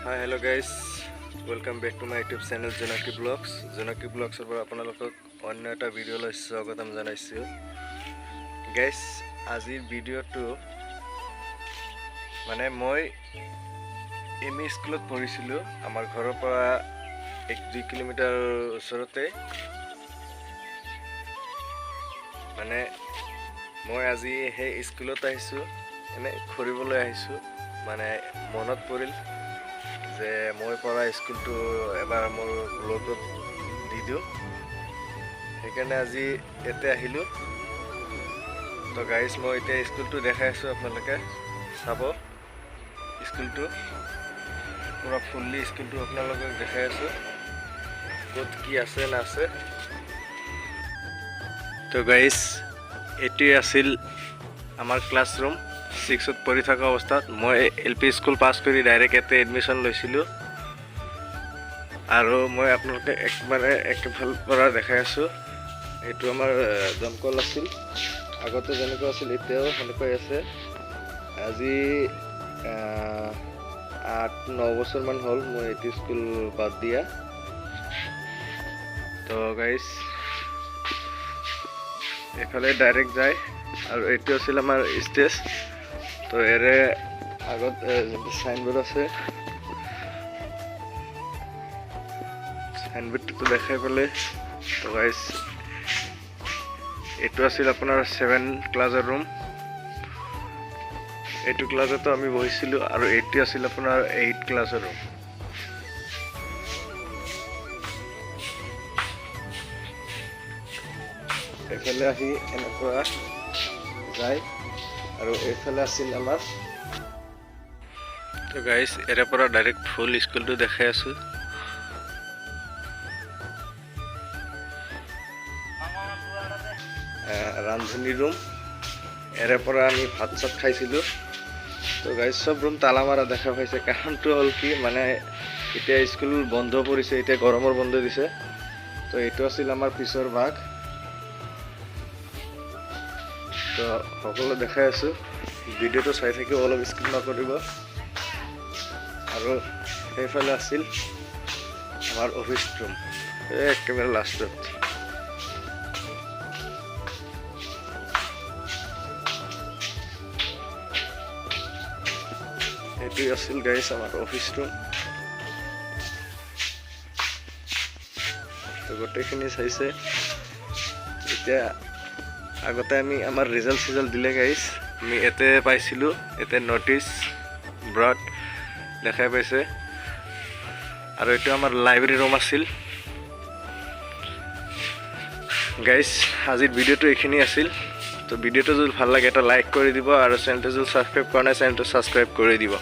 Hi, hello guys. Welcome back to my YouTube channel JUNAKI VLOGS. JUNAKI VLOGS er apnalokok onno eta video loi swagotam janaisu. Guys, azir video to mane moi ME school ot porisilu amar ghoror pora 1-2 kilometer usorote mane moi aji he school ot ahisu ene khoriboloi ahisu mane monot poril যে মই পঢ়া স্কুলটো এবাৰ মোৰ ব্লগত দি দিও সেইকাৰণে আজি এতে আহিলো তো গাইস মই এতিয়া স্কুলটো দেখাই আছো আপোনালোকে চাব স্কুলটো পুৰা ফুললি স্কুলটো আপোনালোকক দেখাই আছো ক'ত কি আছে না আছে তো গাইস এটি আছিল আমাৰ ক্লাছৰুম 6 ত পঢ়ি থকা অৱস্থাত মই এলপি স্কুল পাস কৰি ডাইৰেক্ট এতে এডমিশন লৈছিলো আৰু মই আপোনালোকে একবাৰে একফাল পৰা দেখাই আছো এটো আমাৰ দমকল আছিল আগতে যেনেকৈ আছিল এতিয়াও সেনেকৈ আছে আজি 8-9 বছৰ মান হ'ল মই এটি স্কুল বাদ দিয়া তো গাইস এফালে ডাইৰেক্ট যায় আৰু এটো আছিল আমাৰ ষ্টেজ তো এৰে আগত সাইনবোৰ্ড আছে সাইনবোৰ্ডটো দেখাই পেলে তো গাইস এটো আছিল আপোনাৰ 7 ক্লাছৰ ৰুম এটো ক্লাছতো আমি বহিছিলো আৰু এটো আছিল আপোনাৰ 8 ক্লাছৰ ৰুম এফালে আহি এনেকুৱা যায় আৰু এফালে আছিল আমাৰ তো গাইস এৰে পৰা ডাইৰেক্ট ফুল স্কুলটো দেখাই আছো ৰান্ধনী ৰুম এৰে পৰা আমি ভাত চাত খাইছিলো তো গাইস সব ৰুম তালা মাৰা দেখা পাইছে কাৰণটো হল কি মানে এতিয়া স্কুল বন্ধ পৰিছে এতিয়া গৰমৰ বন্ধ দিছে তো এটো আছিল আমাৰ পিছৰ ভাগ তো সকলো দেখাই আছো ভিডিওটো চাই থাকি অলপ স্কিপ নকৰিব আৰু এইফালে আছিল আমাৰ অফিস ৰুম একেবাৰে লাষ্টত এটি আছিল গাইস আমাৰ অফিস ৰুম তো গোটেইখিনি চাইছে এতিয়া আগতে আমি আমাৰ ৰিজাল্ট দিলে গাইস আমি এতে পাইছিলো এতে নোটিস ব্ৰড দেখাই পাইছে আৰু এটো আমাৰ লাইব্ৰেৰী ৰুম আছিল গাইস আজিৰ ভিডিওটো এখিনি আছিল তো ভিডিওটো যদি ভাল লাগে এটা লাইক কৰি দিব আৰু চেনেলটো যদি সাবস্ক্ৰাইব কৰা নাই চেনেলটো সাবস্ক্ৰাইব কৰি দিব